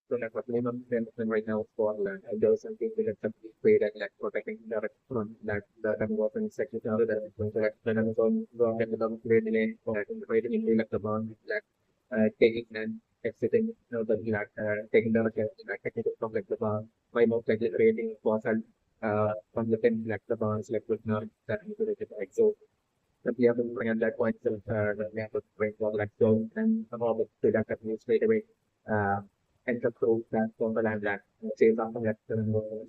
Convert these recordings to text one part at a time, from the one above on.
So like what minimum investment right now for there is something that company paid and like protecting the restaurant that the government sector that is going to like the Amazon government the delay that rating in like the bond like taking and exiting the like taking the like technical from like the bond by most likely rating was from the 10 like the bonds like with not that included like so that we have to bring at that point so that we have to bring for like so and all the product that we straight away uh and the proof that for the land that says after that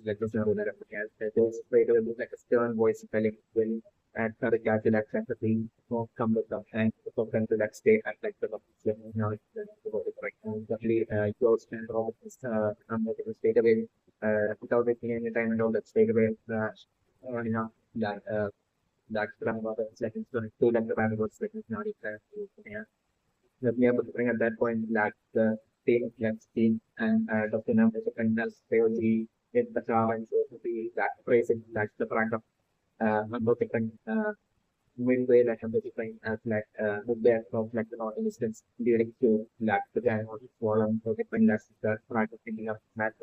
like the server that has that goes straight away like a stern voice spelling will and the gadget that sends the thing will come with them and for them to like stay at like the you know like definitely goes and all this come with the straight away without wasting any time and all that straight away you know that that's what I'm about seconds to two like the valuable seconds not exactly yeah. That we able to bring at that point like the team against team and Dr. Numbers and as they will be in the car and so to be that racing that's the brand of both different midway like the different as like move there from like the northern distance during to like the guy or forum so different that's the brand of thinking of match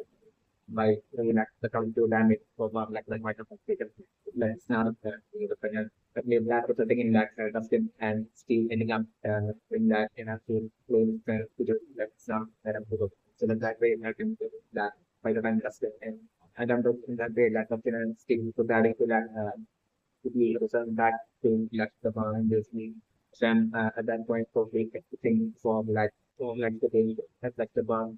by like the come to damage for like the microphone speaker. Let's not the panel. But we that was the thing in that Dustin and Steve ending up in that in actual close to the left sound that I'm to so that way I can do that by the time Dustin and I'm in that way that Dustin and Steve put that into that to be able to send back to like the bar and this me. Then at that point probably thing for like the day like the bar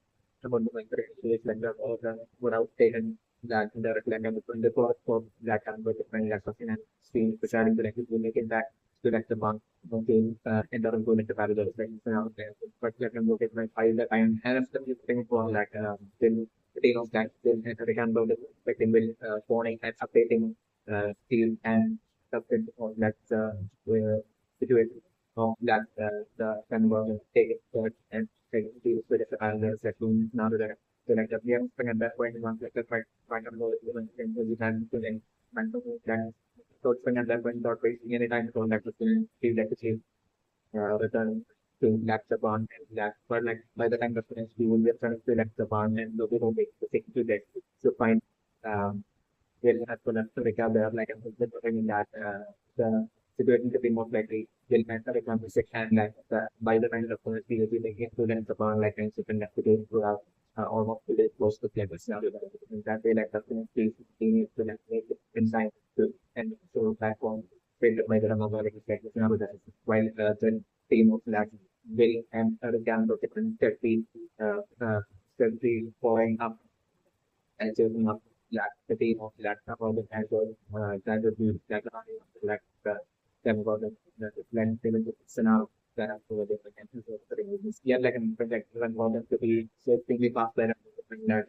about the like the or the without taking that directly and the cost for that and with different like and stream preparing the like to make it back to like the bank okay and then go into parallel things out there but let them look at my file that I am have some thing for like then of that then they can build it like in will phoning and updating team and stuff on that situation of that the conversion take it and take it to the others that will now do that. So like the PM pengen that point one like the find out more and you can do then mental then so pengen that point dot wasting any time so like to feel like to see return to like the bond and that but like by the time the finish we will be trying to like the bond and we will make the thing to that to find will have to recover like in that the situation to be more likely will enter a conversation and like by the time the first we will be making students upon like and second have to go throughout almost to the close to levels now in that way like the students continue to like make it inside to and so platform built by the number like effects now that while the team of like will and the gang of different 30 following up and chasing up the team of that about the casual that would be like them about the plan scenario that are for the potential of the release. Yeah, like an project and want them to be so quickly fast that that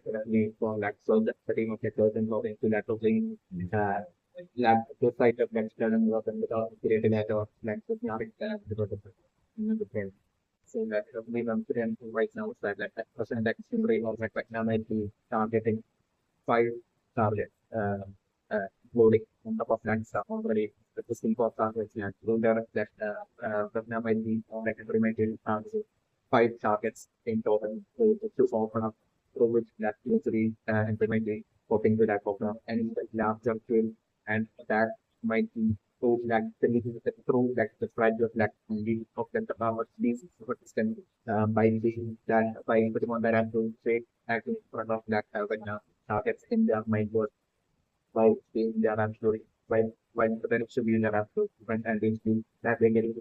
for like so the team of the person going to that playing lab to site of next learn and work and without creating that or like so not the plan. So that we want to them right now is that person that is rate of like right now might be targeting 5 target loading on top of that stuff already. The system for targets and loader that now might be like implemented 5 targets in total to open up through which that usually implementing hoping to that open up and larger tool and that might be prove that the prove that the strategy of that lead of the power these system by being that by putting on that and to say acting in front of that when targets in their mind was by being their absolute by potential being their absolute front and being that we're getting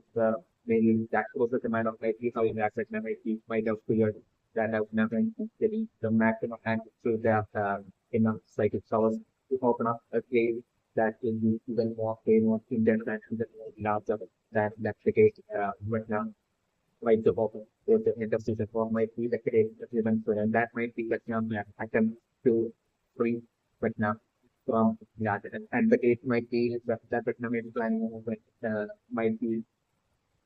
maybe that was the amount of likely how in that segment might have cleared that have never getting the maximum and through that enough psychic cells to open up a cave that will be even more pain more intense and even more larger than that's the case right now right the open with the intersection form might be the case of human and that might be the attempt to free right now from that and the case might be that economic planning movement might be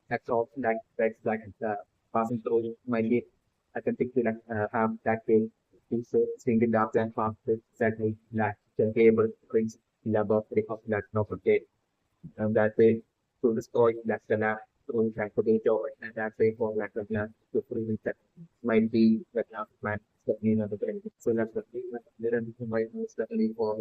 that's all that's like passing through might be I can think to like have that way to seeing the dogs and farmers that we like the able brings laboratory of that no forget that way to destroy that's the lab through transportation and that way for like the land to free that might be that plan the trend. So that's the thing. There are different right now, especially for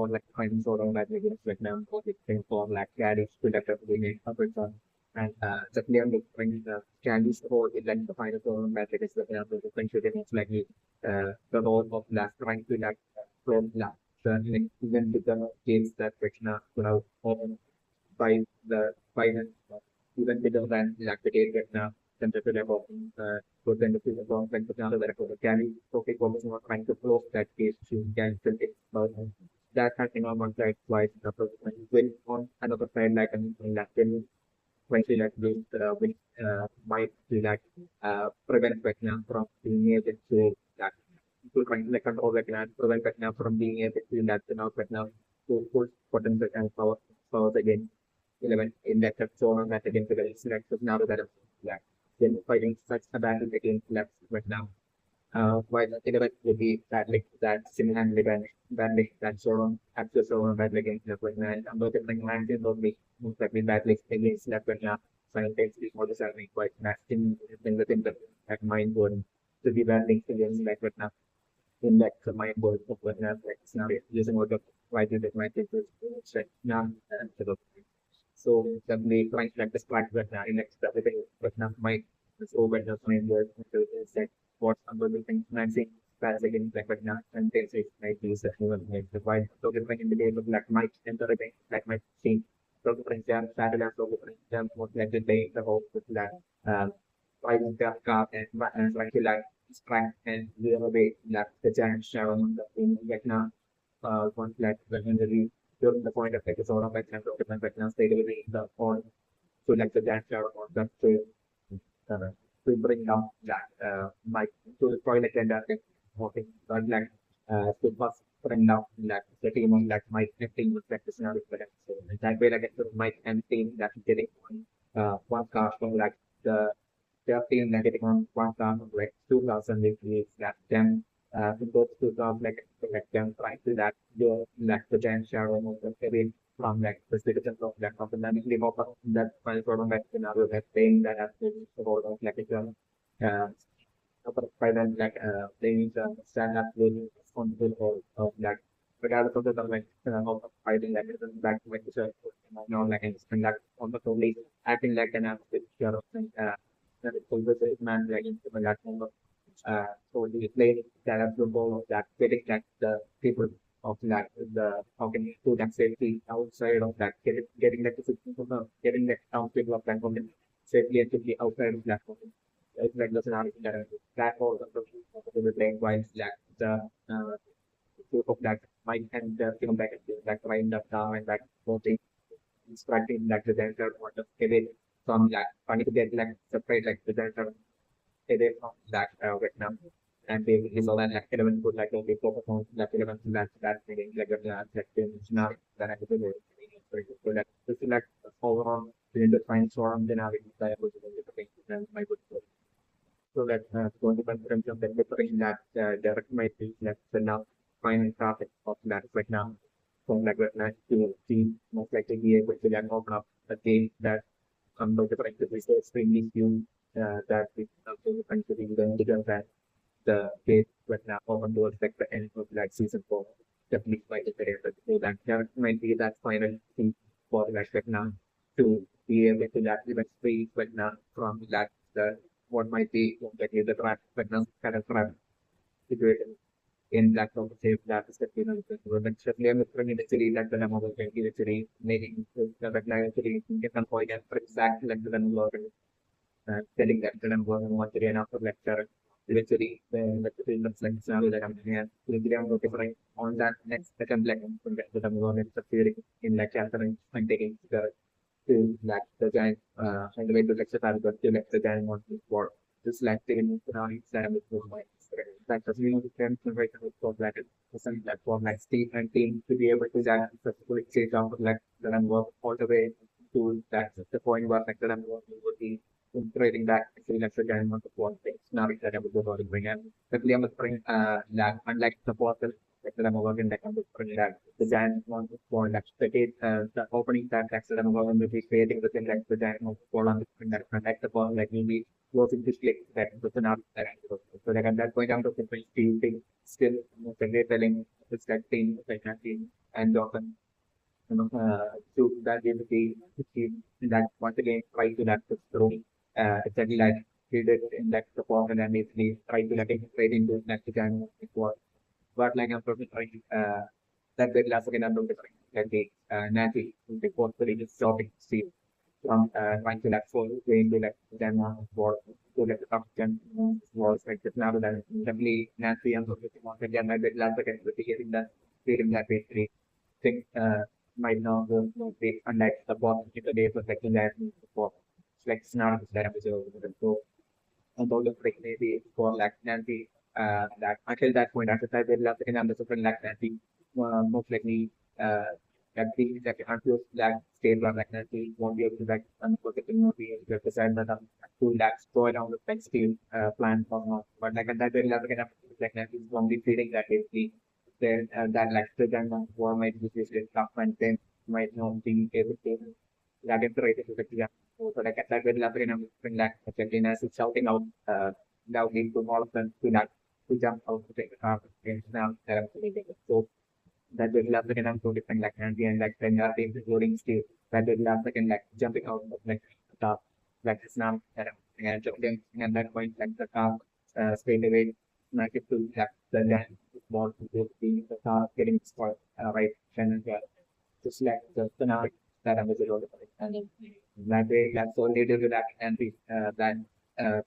like finding sort of like against Vietnam, or the thing for like carries to that we up and down. And definitely I'm looking carries for it like the final sort of metric is the different it's like the role of that trying to like from that. So like even with the games that Vietnam put out on by by the even bigger than the activity right now than the level for the individual from like the other level can we focus on trying to close that case to can still take about that happening on one side twice the person when on another side like an that can when she like this which might be like prevent Vietnam from being able to that to trying to like control Vietnam prevent Vietnam from being able to that now Vietnam to push potential and powers again 11 in that zone that against the select now that black. Then fighting such a battle against left right now. While the 11 would be battling that single-handedly battling that zone, after zone battle against left right now. And both of them lands in only most likely battling against left right now. Simultaneously, more the salary quite matching within the that mind board to be battling against left right now. In like the mind board of right now, like scenario using what the right is that might take this straight now and so suddenly trying to like describe Vietnam in next everything Vietnam might this over the time where is that what's under the thing financing that's again like Vietnam and things is like use that even like the why so different in the day of like might enter again like might see so different jam satellite so different jam what like the day the whole with that why the car and like strength and the other way like the giant shower in Vietnam one like the during the point of like a sort of like different Vietnam state will be the on to like the dancer or the to bring down that mic to the toilet and that walking but like to bus bring down that the team on that mic team with like the scenario for that. So in that way like the mic and team that getting on one car from like the team that getting on one car from like 2000 is that then to go to the like them trying to that do like the giant shower of the from like the citizens of that company and they hope that file from that scenario that paying that as about of like uh by then like they need to stand up really responsible of that regardless of the like of fighting like back to like the you know like and like on the totally acting like an sure of that it's always a man like in that so we play that as the goal of that getting that the people of that the how can you do that safety outside of that getting that getting that people of that company safely and quickly outside of that company. It's like the scenario that whole the playing while that the group of that might and film back and that wind up down and that voting instructing like the center or the away from that trying to get like separate like the center away from that Vietnam and they is all that like 11 put like okay focus on that 11 that thing like that now that I could do so that this is like overall in the science forum then I will the and my good so that going to confirm the preparation that direct might be that the now final traffic of that right now from like Vietnam to see most likely be able to then open up a game that the different is extremely few that we going to be the bigger than the case right now open towards like the end of like season 4 definitely quite a career so that there might be that final thing for like Vietnam to be able to that even free Vietnam from that the what might be like the trap Vietnam kind of trap situation in that sort of safe that is the especially I'm looking actually like the number of actually making the Vietnam actually get on point and exact like the number telling that the number one and after lecture eventually the looks like scenario that I'm doing and usually I'm looking on that next second like the number it's a theory in like chapter and taking the to like the giant and the way to lecture time but to like the giant one for just like taking exam with those minds like the really can right for that person that for like state and team to be able to that successfully change out like the number all the way to that the point where like the number would be creating that freelancer can want to want things. Now that I would go to bring in. But we have bring that unlike the portal that I'm working that I'm bring that the giant want to for that the opening that that I'm going to be creating within like the giant want to fall on the that connect the portal like will be working to click that within our that so like at that point I'm looking for still telling it's that thing like that thing and often to that ability to keep that once again try to that through exactly like we did in that support and then basically try to like integrate into that again before. But like I'm talking that bit last again I'm looking like the Nancy before the just stopping see from trying to like fall into like then for to like the function was like just now that definitely Nancy and looking on again my bit last again with the getting that feeling that basically think might not be unlike the boss if the days was like that before. It's like snark that episode. So although the freak maybe for like Nancy that until that point after I will love the number of like Nancy most likely that the that until that stage where like Nancy won't be able to like unfortunately not be able to represent that to that go around the next field plan for not. But like at that very last again like Nancy is only feeling that basically then that like the general war might be usually tough and then might not be able to that integrated with the so like at that very last again I'm like Argentina is shouting out loudly to all of them to not to jump out to take the car against now so that will last again I'm so different like and like then teams including Steve that will last again like jumping out of like the top like it's now and jumping and that point like the car straight away like it to like the land ball to the car getting spoiled right and just like the scenario that I'm visible and that way that's only due to that and the that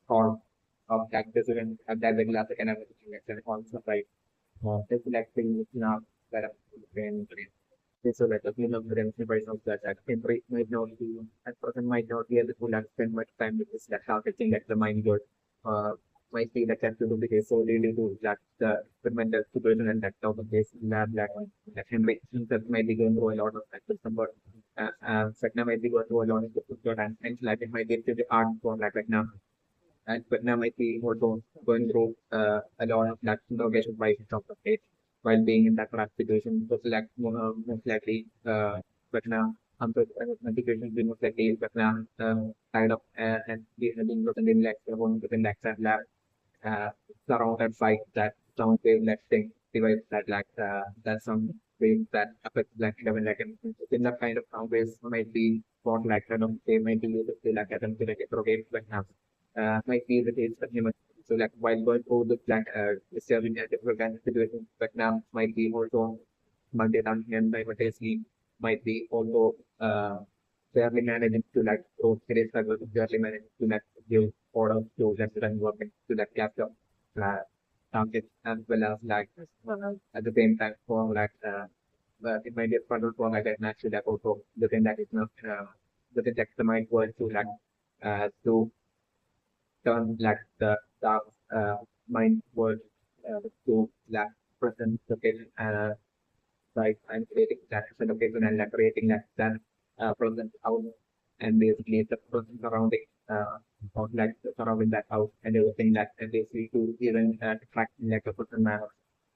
form of that decision that will last again I'm also right it's like thing now that I'm been so that you know the remuneration of that temporary might not be that person might not be able to like spend much time with this that targeting like the mind good uh might be that have to do because so really to that the experimental situation and that type of case lab that Henry that might be going through a lot of that but Satna might be going through a lot of difficult and like it might get to the art form like right now and but now might be also going through a lot of that interrogation by of the state while being in that correct situation. So like most likely but now medication being most likely but now tied up and being written in like one within like that lab surrounded by that sound wave like thing device that like that sound wave that affects like level like in that kind of sound waves might be for like they might be able to like attempt to like interrogate like now might be the case for human. So like while going through the like disturbing a difficult kind of situation, Vietnam might be also multi-tasking and simultaneously might be also fairly managing to like those serious struggles fairly managing to like give order to that run working to like capture uh, targets as well as like at the same time for like but it might be a struggle for like that naturally like also the thing that is not the thing that the mind was to like to turn like the dark mind world to like present location like I'm creating that present location and like creating that present out and basically the person surrounding or like surrounding that house and everything that and basically to even attract like a person manner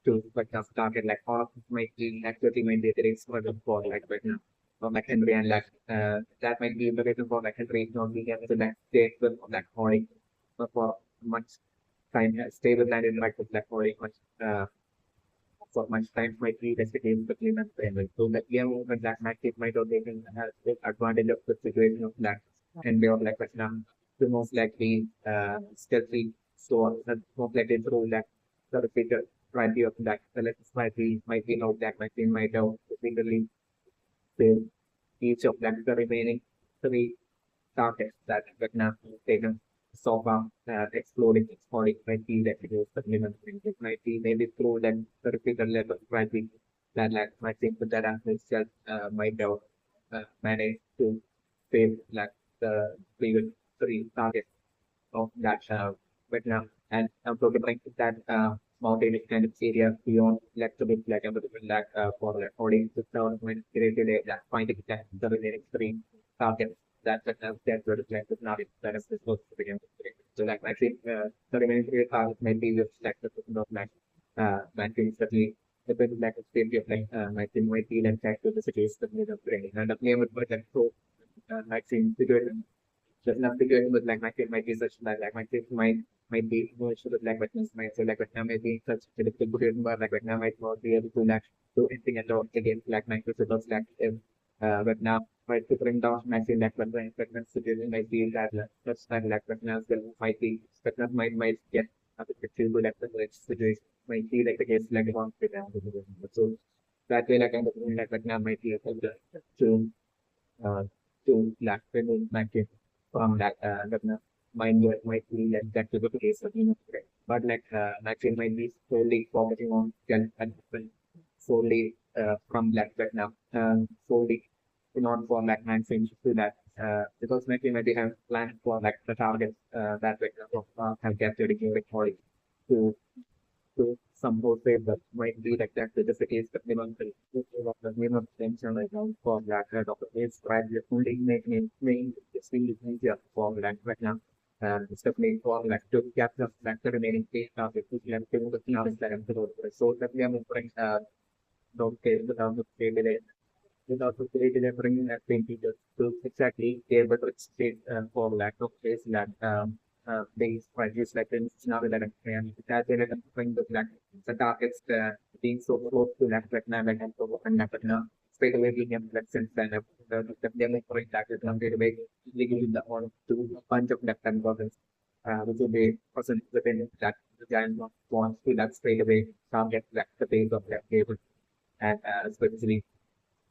to like just target like all of it might be like 30 might be the struggle for like right now. Or like Henry and like that might be the reason for like Henry not being able to like stay with like holding for much time stay with and interact with like holding much for much time might be restricted the claimant payment. So that yeah, when that might take might have taken take advantage of the situation of that and way of like Vietnam the most likely stealthy so that most likely through that the figure variety of that the letters might be out that might have particularly fail each of them the remaining three targets that Vietnam has taken so far exploring might be that it is supplementary. It might be maybe through that particular level might be that like might think that itself might have managed to fail like the previous three targets of that Vietnam and programming that mountainous kind of area beyond like the big like for like audience system when created a like finding that the remaining three targets that that would like to not that is supposed to begin with. So like I think the remaining three cards might be with like the of like things that we the bit like a state of like my thing might be like that to the situation that we are bringing and the name would like so like seem to do it just not to do it with like my kid might be such that like my kid might be more sure with like witness might so like right now maybe such a little bit but like right now might not be able to like do anything at all against like my principles like if but now might to bring down maximum like when the pregnancy situation might be that such that like pregnancy might be pregnancy might get a bit too good at the situation might be like the case like one with them. So that way like kind of like right now might be able to uh like when like from that that mind might be like that to the case of but like it might be solely focusing on self and solely from like right now solely not for like maxing to that because maybe have planned for like the targets that way have captured in recording to some who say that might be like that just the case that the minimum tension like for that of the case right the only making extremely easier for like right now it's definitely for like to capture like the remaining case of it which have been looking out that so that we are moving don't care without the without facility bringing that same teachers to exactly be able to explain for lack of space that things produce like in scenario that and that they can bring the targets being so close to that now and so and that now straight away being able to sense and the demo for that is straight away giving the order to a bunch of left and buttons which will be person within that the giant wants to that straight away target that the base of that table and especially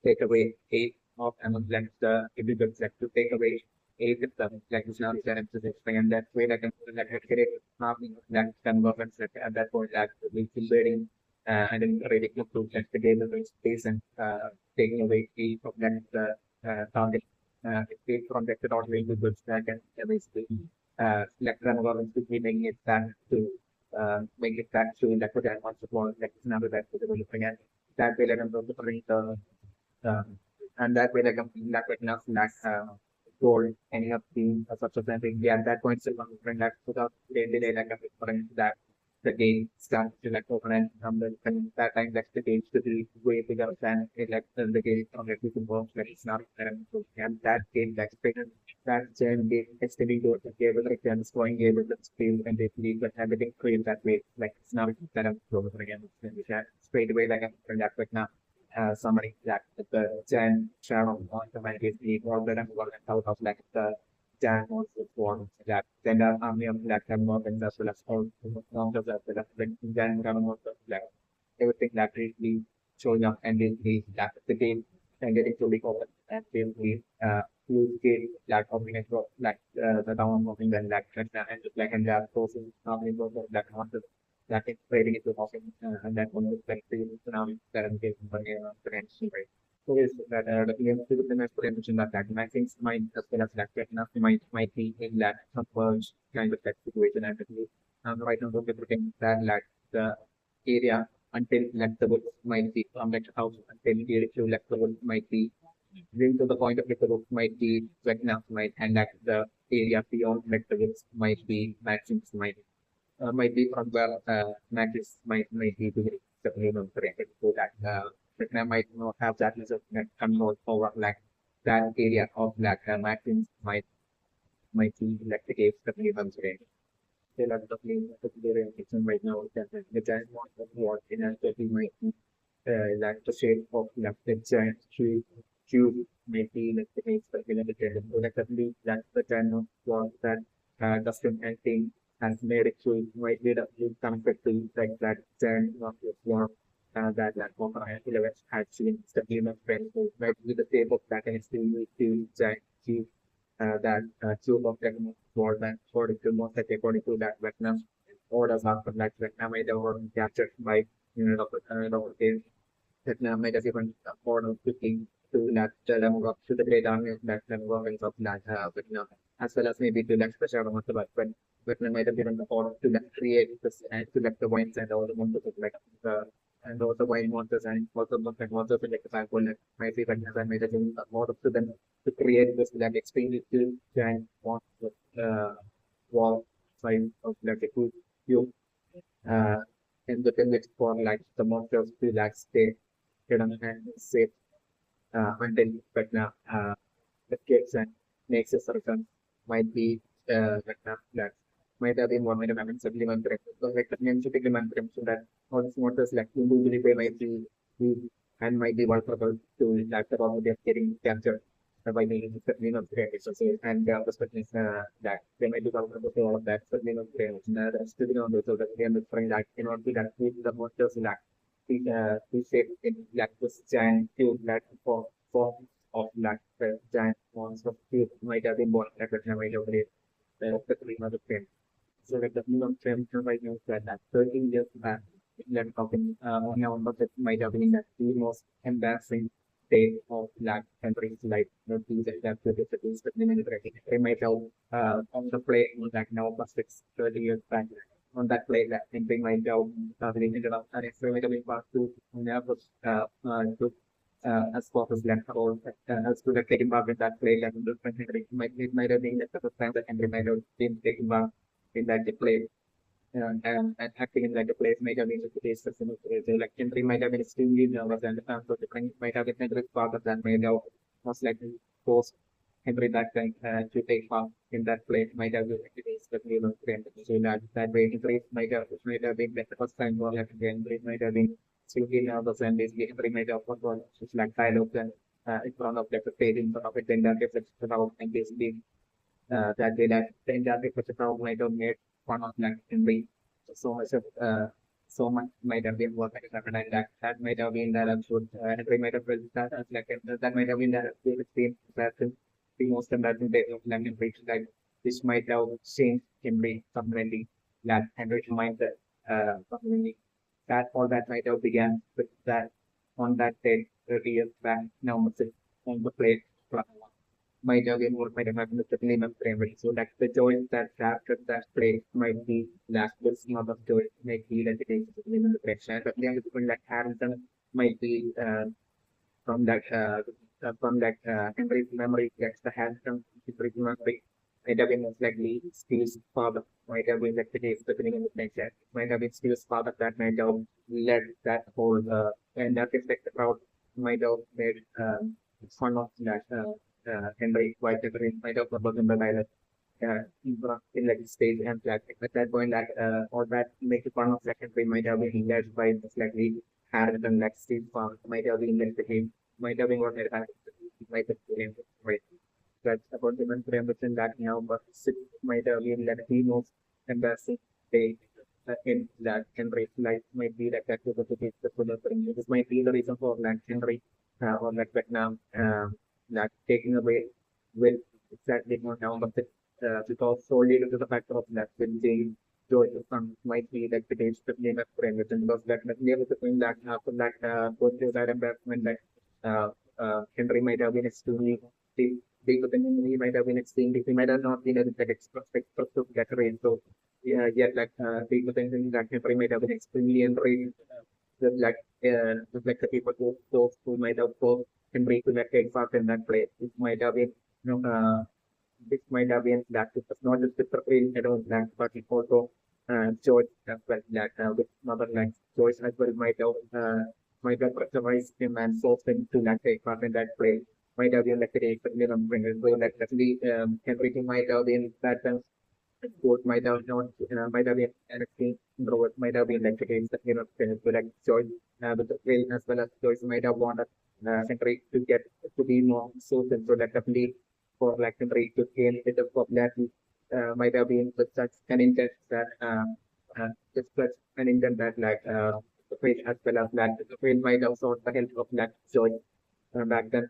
take away eight of like the individuals like to take away eight of them like it's not that into this thing and that way like like create harming that can governments that at that point that we feel building and then really improve like the game space and taking away eight of that target eight from that not really good that can basically like run governments to be making it back to make it back to like what I want to want like it's not that we're looking at that way like I'm going to bring the and that way, like that way, enough that goal any of the such of thing. Yeah, at that point, still bring that without delay, like bring that the game starts to like open and then that time like the game to be way bigger than it like the game on the people work like it's not and that game like that giant game extending to the game like then scoring game with the screen and they believe that everything created that way like it's not that I'm again straight away like I'm that right now somebody that the Jan channel on the magazine or the number one out of like the Jan also forms that then the army of black and more than as well as all of the Jan come of black everything that really showing up and then the game and getting to be open and then we use game that combination of like the down moving then and just like and that person normally goes that that is trading into housing and that one is like the economic that I'm getting money potential right. So is that the PM to the next potential that I think might as well as that enough might be in that converge kind of that situation and right now we're looking that like the area until electable might be from that house until the electable might be bring to the point of electable might be right now might and that the area beyond electables might be matching might be from the matches might be doing the minimum corrected so that Vietnam might not have that much of control over like that area of like matches might be like the case the minimum rate. Still at the plane the kitchen right now that the giant one of what in a that we might like the shape of like the giant cube might be like the case but in the so that that's the kind of one that Dustin and team has made it to might be the connected to like that giant of the form that one I 11 had seen the human friend might be the shape of that and it's still to giant cube that two of them more than 42 months like according to that Vietnam orders after that Vietnam made over captured by of the Vietnam made a different order looking to that level of to the great army of that level of that Vietnam as well as maybe to that special amount of when Vietnam made a different order to that create this and to that the wines and all the ones of like the and also wild monsters and also monsters in like the backbone like might be like and might have been more up to them to create this like extremely two giant monster wall size of like a good cube in the village for like the monsters to like stay hidden and safe until but now the kids and makes a circle might be like that might have been one minute having supplementary. So like the name supplementary so that all the motors like individually they might be and might be vulnerable to like the probability of getting captured by the supplementary resources and the other is that they might be vulnerable to all of that supplementary and that's still on the so that they are trying that in order to that the motors like we shape in like this giant tube that for of like giant monster tube might have been born like that might have been the cream of the frame. So like the minimum frame right now is that 13 years back like talking on November that might have been that the most embarrassing day of Black Henry's life. Not these that the things that they might have on the play like now plus 30 years back on that play that Henry might have related up and experimentally part to never to as far as Glenn Hall as to the taking part in that play and the Henry might have been the first time that Henry might have been taking part in that play and acting in like a place might have been the case for some of the like Henry might have been extremely nervous and the so the friend might have been another part of that might have most likely forced Henry that time to take part in that play might have been the case but friend so that way Henry might have been like the first time or like Henry might have been extremely nervous and basically Henry might have forgotten just like dialogue and in front of like the page in front of it then that reflects and basically that way that the entire picture might have made fun of like Henry so much of so much might have been work at happened and that might have been that absurd Henry might have felt that as like that might have been that extreme the most embarrassing day of London Bridge like this might have changed Henry permanently that Henry mindset permanently that all that might have began with that on that day 30 years back now on the plate might have been what might have happened with the minimum frame rate. So that the joy that after that play might be last this not of joy might be that it is minimum direction. But then like Harrison might be from that Henry's memory gets the Harrison memory might have been most likely Steve's father, might have been like the case beginning in the nature, might have been Steve's father that might have led that whole and that is like the crowd might have made fun of that Henry White Henry might have proposed in the island in like stage and flag. At that point that all that make fun of Henry might have been led by most likely Harrison like Steve Farm might have been led the game, might have been what had happened, might have been right. That's about the mental ambition that now, but it might have been that he most embarrassing day in that Henry's life might be like that to the case the full of this might be the reason for that Henry or that Vietnam that taking away will exactly more now, but because solely due to the fact of that when they joy might be like the case the name of friend because that never between that after that goes through that embarrassment that Henry might have been extremely big but then he might have been extremely he might have not been able to get express to get range. So yeah, yet like big but then that Henry might have been extremely enraged with like the people those who might have forced Henry to like take part in that play. It might have been you know this might have been that it was not just the preparing alone that but it also George as well that with mother like George as well might have pressurized him and forced him to like take part in that play. Might have been like a take so that definitely Henry might have been that both might have not might have been anything introvert might have been like against the so like Joyce with the trail as well as Joyce might have wanted Henry to get to be more social so that definitely for like Henry to gain a bit of popularity might have been with such an intent that with such an intent that like the trail as well as that the trail might have sought the help of that Joyce back then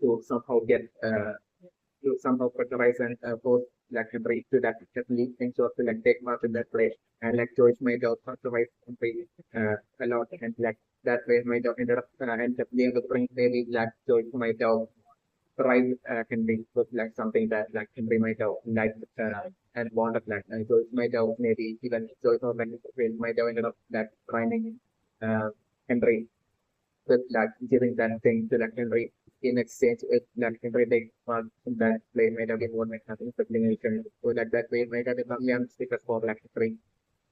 to somehow get to somehow fertilize and force like the break to that definitely ensure to like take part in that play and like Joyce might have fertilize and break a lot and like that way might have ended up and definitely the bring maybe like Joyce might have thrive can be with like something that like Henry might have like and wanted like Joyce might have maybe even Joyce or like might have ended up that finding Henry with that giving that thing to like Henry in exchange with like Henry like that play might have been what might happen with the so that way might have been Williams because for like Henry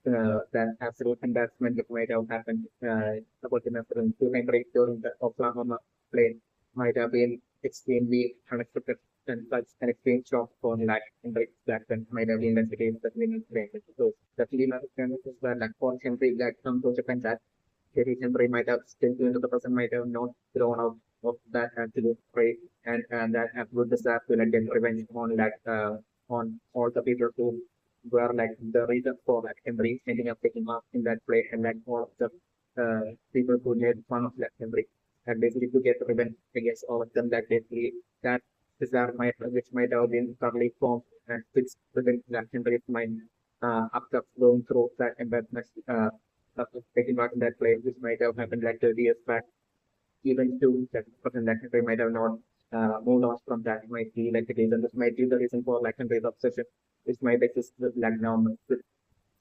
that absolute investment that might have happened about the reference to Henry during the Oklahoma play might have been extremely unexpected and such an extreme shock for like Henry Blackton might have been the case that we need to make. So that Lima is that like for Henry that comes to Japan that Terry Henry might have still into the person might have not thrown out of that absolute prey and that absolute disaster and get revenge on like on all the people who were like the reason for like Henry ending up taking off in that play and like all of the people who made fun of like Henry and basically to get revenge against all of them that basically that disaster might which might have been thoroughly formed and fixed within that Henry's mind after going through that embarrassment after taking part in that play, which might have happened like 30 years back, even to that person that they might have not moved on from that might be like the reason. This might be the reason for like Henry's obsession, which might exist with like now, but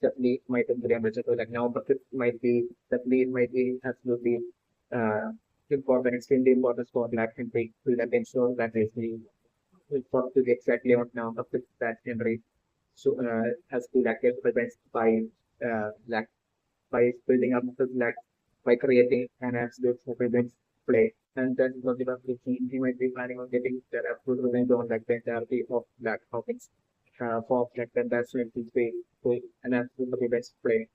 definitely might be the ambition to like now, but it might be definitely it might be absolutely uh, important, extremely important for Black Henry to like ensure that is for to exactly what now of that Henry so has to like get revenge by like by building up the like by creating an absolute revenge play. And then what about he might be planning on getting that absolute revenge on like the entirety of Black Hawkins. For like then that's when he play an absolute revenge play.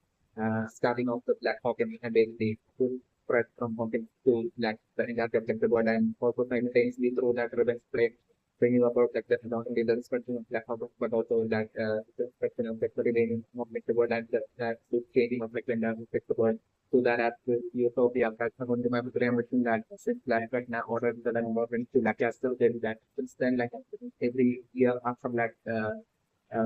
Starting off the Black Hawkins and basically to spread from Hawkins to like the entire objective world and also simultaneously through that revenge play bringing about like the not only the destruction of Black Hawkins but also that the destruction of like the remaining of like the world and the changing of like the entire of the world to that aspect, utopia. That's not only my mission that since like right now, order the environment to like still did that. Since then, like every year after like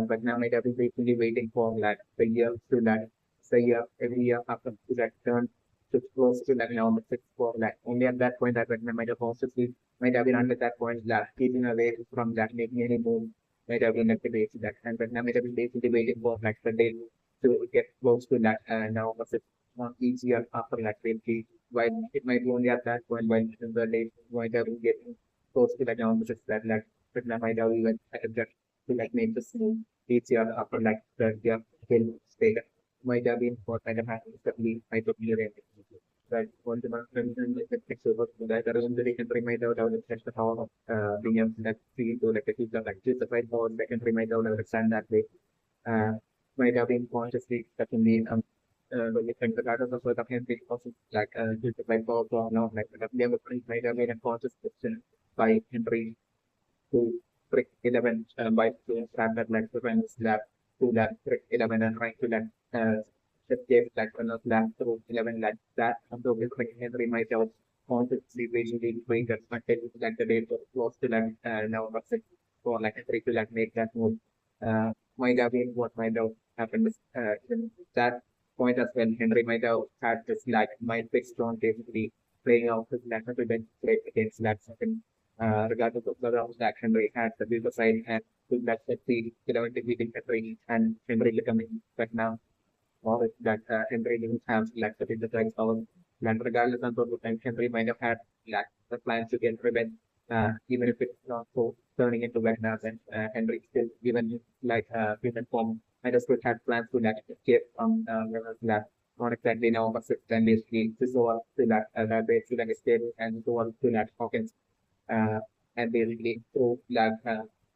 but now might have been patiently waiting for like the year to like the year every year after to like turn to close to like November 6 for like only at that point that when might have also see might have been under that point like keeping away from that making any move might have been at the base that and but now might have been basically waiting for like the day to get close to that November 6 on each year after like 20 while it might be only at that point when the date might have been getting close to like November 6 that like but now might have even just to like make the scene each year after like the year will stay might have been what might have happened is that we might have been right one the friends and like the picture of that there is the secondary might have developed the power of being able to see to like a future like just the right power secondary might have understand that way uh might have been consciously certainly when you think about it, also the Henry also like just the right power from now like the level might have been a conscious decision by Henry to trick 11 by doing standard like prevents lab to lab trick 11 and trying to lab the game like another lab through 11 like that and so with like Henry myself consciously basically doing that but it is like the date was close to like now but for like Henry to like make that move might have been what might have happened in that point as well Henry might have had this like mind fixed on basically playing out his like revenge play against that second regardless of whether that Henry had the bigger side and with that set the 11 defeating Henry and Henry becoming back now or if that Henry didn't have like the bigger side power and regardless of the time Henry might have had like the plans to get revenge even if it's not so turning into Wagner and Henry still even like human form might have still had plans to like escape from that not exactly now but then basically this over to that base to like escape and so on to that Hawkins and basically through that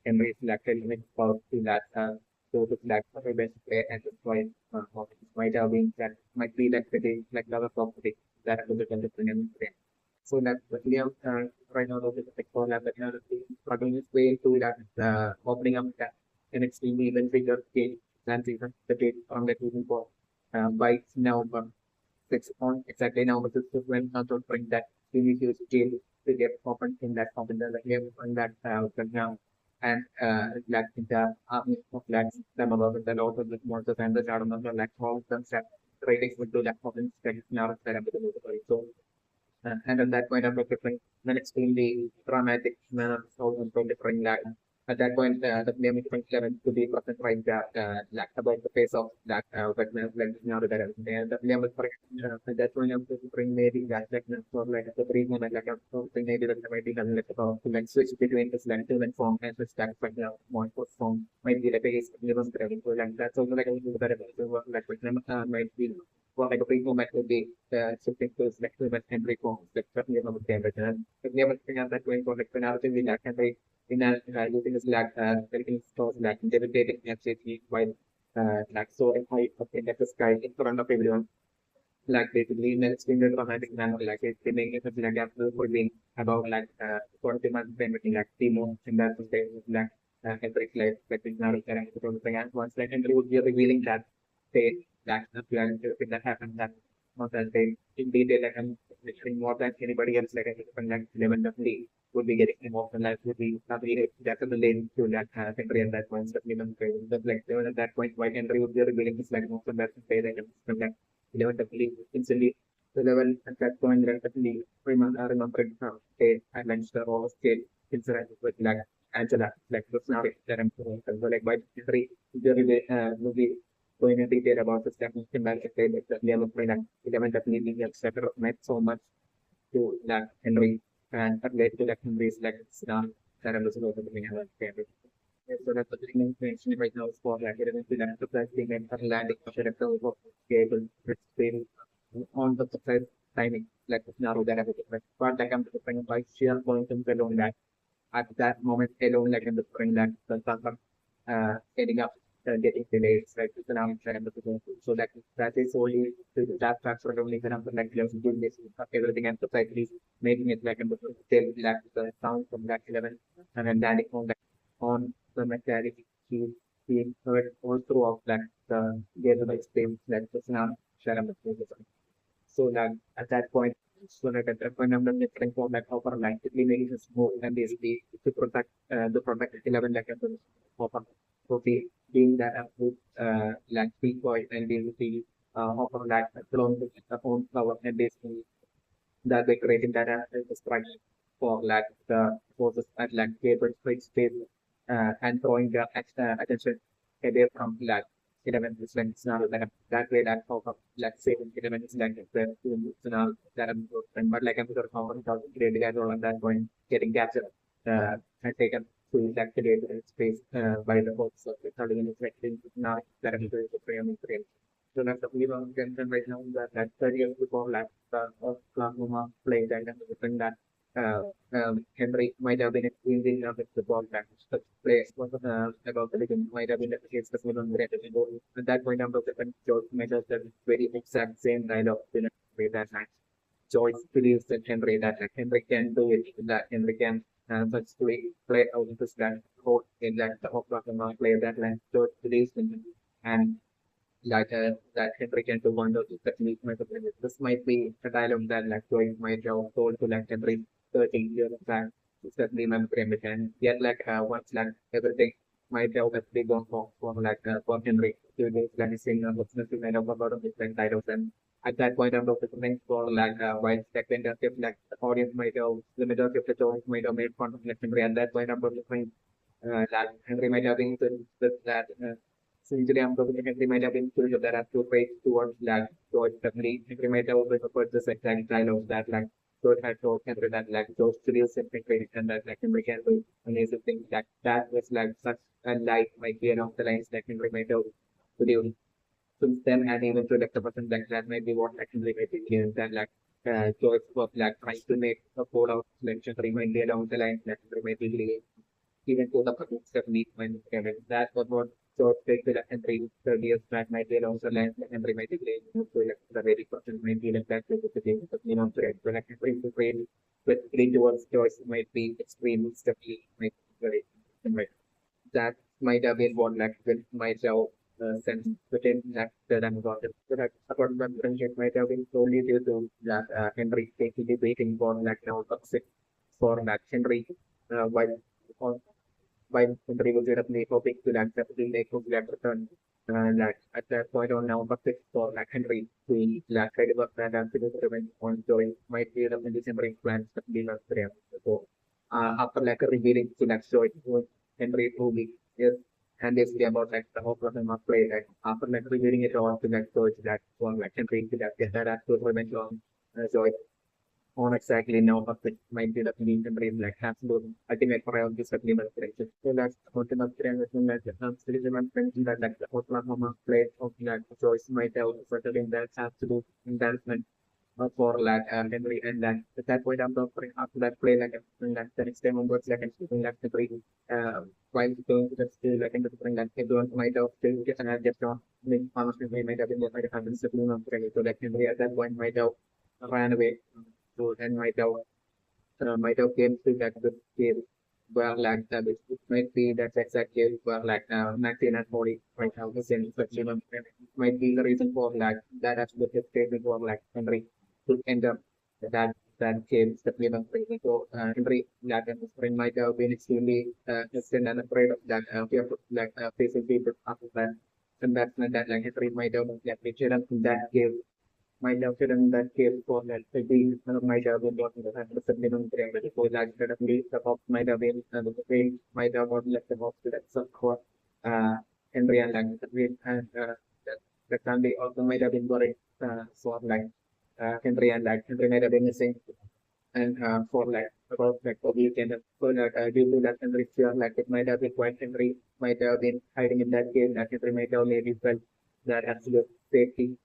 Henry's lecture limit about to that to that best play and destroy might have been that might be that pretty like other property that was the different so that William right now the technical lab that struggling his way to that opening up that an extremely even bigger scale than even the date on that even for by now 6 on exactly now but this is when control bring that really huge scale to get open in that computer like we on that now and like in the army of lakhs them about the lot of the monsters and the chart of the like all them set trading with the laptop and now set up so and at that point I'm different then extremely dramatic manner so from different like At that point, the name Level to be present right like about the face of that but now that and the name at that point I'm to bring maybe that like for like the three moment like something maybe that might be like to like switch between this like two and form and switch back but now one for form might be the base given like that's also like a little bit like with them might be for like a free moment would be shifting to like two and three forms like certainly about the and the name at that point for like penalty we like and in using this like everything stores like devastating FCT while like soaring high up in the sky in front of everyone. Like basically next in the dramatic manner, like it's giving it like absolute for being about like 40 months anything like Timo and that's the same like Henrik like it's now character from the and once like Henry would be revealing that state that the plan if that happened that not that they in detail like I'm literally more than anybody else like I think like level of the would be getting involved in life would be not really definitely to that Henry at that point but like at that point why Henry would be revealing his like most of that say that 11 definitely instantly relevant at that point definitely remembered state I mentioned the raw state incident with like Angela like the scenario that I'm so like by history will be going into detail about the step in that state that the level point like 11 definitely have met so much to like Henry and relate to like Henry's like scenario that I'm also going to have so that's the thing mentioned right now is for like to that supply thing and for landing character of cable it's on the supply timing like narrow that everything but like I'm depending by sheer points alone that at that moment alone like in the spring that the sun heading up getting delayed like it's an armchair and the so that is only that factor only when I'm like just doing this everything and society is making it like in the still like the sound from that 11 and then landing on the mechanic he being heard all throughout like the other experience like the sound share so that at that point, so that at that point, I'm not different from like offer like it makes us move and basically to protect the product 11 like offer. So being that absolute like free point and basically offer like along with the own power and basically that by creating that structure for like the forces at like paper space and drawing the extra attention away from like element is when it's not that way that how like say element is like the scenario that I'm and but like I'm sure how creating that role at that point getting captured and taken to like create space by the forces of the starting in now that I'm going to frame. So that's the we can right now that 30 years before like Oklahoma played and then that Henry might have been experiencing of the ball back the place was about the legend might have been the case because we don't get it at that point of the second George measures the very exact same dialogue in a way that like Joyce believes that Henry Henry can do it that Henry can such play out this that quote in that the Oklahoma play that like George believes in him and like that Henry can do wonders with technique might have been. This might be a dialogue that like Joy might have told to like Henry 13 years back. Certainly remember him and yet like once like everything might have actually gone for like for Henry to this like saying what's the kind of a lot of different titles and at that point I'm looking for like while second like the audience might have the majority of the audience might have made fun of like Henry at that point I'm looking that Henry might have been with that century I'm talking Henry might have been curious that have to pay towards like towards definitely Henry might have also purchased exact dialogue that like George had told Henry that like George studios and and that like Henry can do amazing things that that was like such a light might be along the lines that Henry might have produced since then and even to like the person like that might be what actually might be clear that like George was like trying to make a code of selection might be along the lines that Henry might be even to the public certainly when that was what George take to the Henry 30 years back might be also land Henry might be so like the very person might be like that to the thing but you know to it when Henry to trade with three towards George might be extremely steadily might be very right that might have been one like with myself sense within that I'm about it. So that according to friendship might have been solely due to that Henry taking waiting for like now toxic for that Henry while on while Henry was directly hoping to like definitely make his left return like at that point on now toxic for like Henry to like try to work that and finish revenge on Joy might be the Henry's plans to be not there. So after like revealing to like Joy Henry Ruby. Yes, and basically about like the OklahomaPlay, like after like reviewing it all to like search that one like Henry to that get that actual revenge on Joyce on exactly now but it might be the condition brain like absolute ultimate priority supplement correction. So that's ultimate correction that supplement correction that like the Oklahoma play of that choice might have certain that absolute advancement for like Henry and then at that point after that play like like the next time onwards like and keeping like the three while going to the still like in the spring like everyone might have still get an just not honestly might have been there might have been supplement correction so that Henry at that point might have ran away so and might have came to that good cave where like it might be that exact cave where like 19 and 40 right now the same but you know might be the reason for like that as the statement for like Henry to end up that cave that we don't really so Henry that spring might have been extremely hesitant and afraid of that fear of like facing people after that investment that like Henry might have like pictured in that cave might have in that case for that maybe might have been working with 100% before that suddenly the box might have been the way might have got left the box to that some for Henry and like and the family also might have been worried for like Henry and like Henry might have been missing and for like about like a weekend so that due to that Henry fear like it might have been quite Henry might have been hiding in that cave that Henry might have maybe felt that absolute safety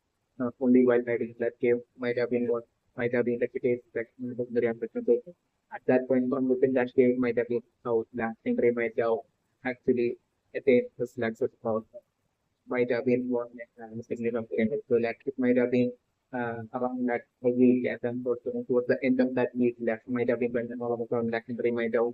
only while hiding in that cave might have been what might have been the case that the reaction. So at that point from within that cave might have been how that Henry might have actually attained his legs of power might have been what significant. So that it might have been around that week and then towards the end of that week left might have been when all of a sudden that Henry might have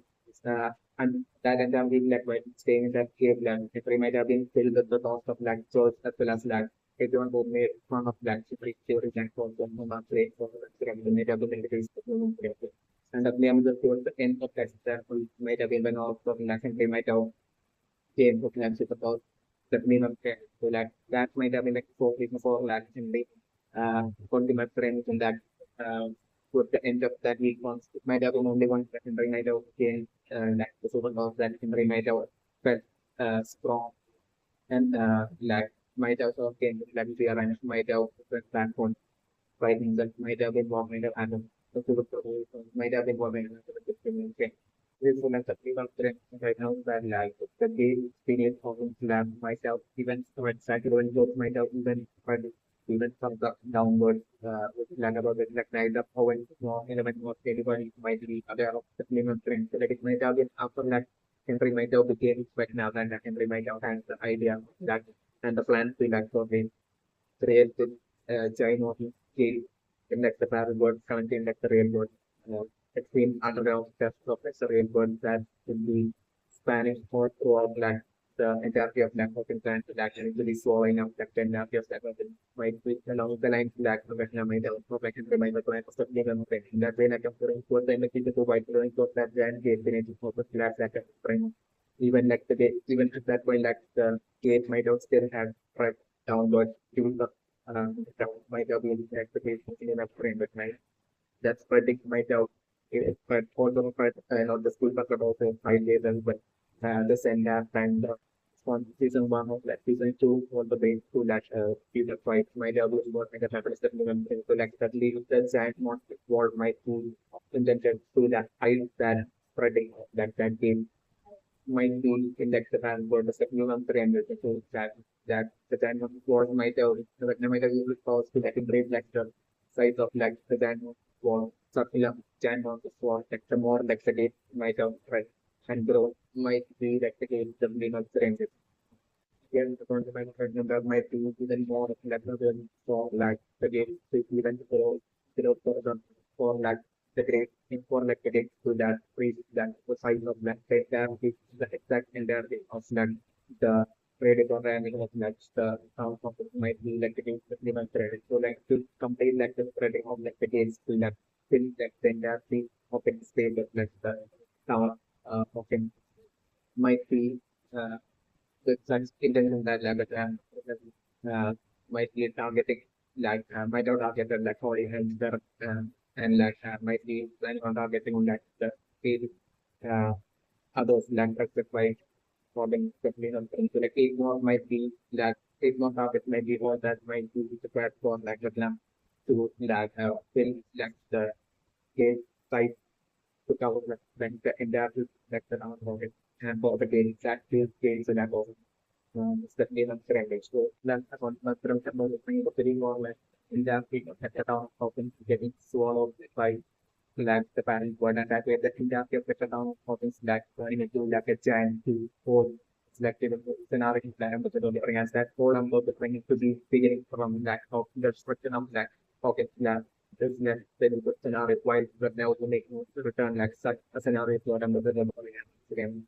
and that entire week left while staying in that cave land, Henry might have been filled with the thoughts of like church as well as like everyone who made fun of black secret theories and for them who are praying for the might have been increased and at the end towards the end of that example might have been when all of a sudden like Henry might have came to plans with about the minimum care. So like that might have been like 4 weeks before like in the according to my friends and that towards the end of that week once it might have been only one person during night out came like the super goals that Henry might have felt strong and like might have also came with like fear and might have felt platform writing that might have been more might have happened. So might have been more might have been this one as a people trend right now that like the game experience of slam myself even when cycling jokes might have even from the downward with land about it like night up how when element was anybody might be aware of the minimum trend so that it might have been after that Henry might have became but now that Henry might have had the idea that and the plan to like for him created giant of game in like the parallel world currently in like the real world between underground steps of the real world that could be Spanish or throughout like the entirety of network and plan to that actually swallowing up like the entirety of network might be along the lines that professional might have professional remind the client of the given in that way like after for the indicator to provide the of that giant gate in it for the class that frame even like the gate even at that point like the gate might have still have right downward to the might have been expectations in a frame but that's predict might have but although but not the school but also 5 days and but the send that and on season one of that season two for the base to that season five might have been more like a happens that so like that leaves the giant monster war might be intended to that hide that spreading of that game might be index the fan for the second one 300 so that the giant war might have might have used cause to like a brave like the size of like the giant war circular giant of the war like the more like the gate might have right and growth might be like the case the main of the again the fundamental number might be even more level than for like the game to even grow for like the great in for like getting to that reach that the size of that data is the exact entirety of that the credit or running of that the sound of it might be like the game implement credit. So like to complete like the spreading of like the games to that till that the entirety of its state of like the sound of it might be uh, the such intention that like might be targeting like might have targeted like audience and like might be planning on targeting like the field others land by falling quickly on things. So like ignore might be that ignore target might be all that might be required for like the lamp to that fill like the gate site to cover like the entire like the round of it and for the gain that is gains and that also especially on trending. So then upon the from the putting more like in that at the town often getting swallowed by like the parent word and that way the India kept the town often like turning into like a giant to hold selected scenario plan but the only as that whole number between to be beginning from that of the structure of that pocket plan business then the scenario while but now to make return like such a scenario to another again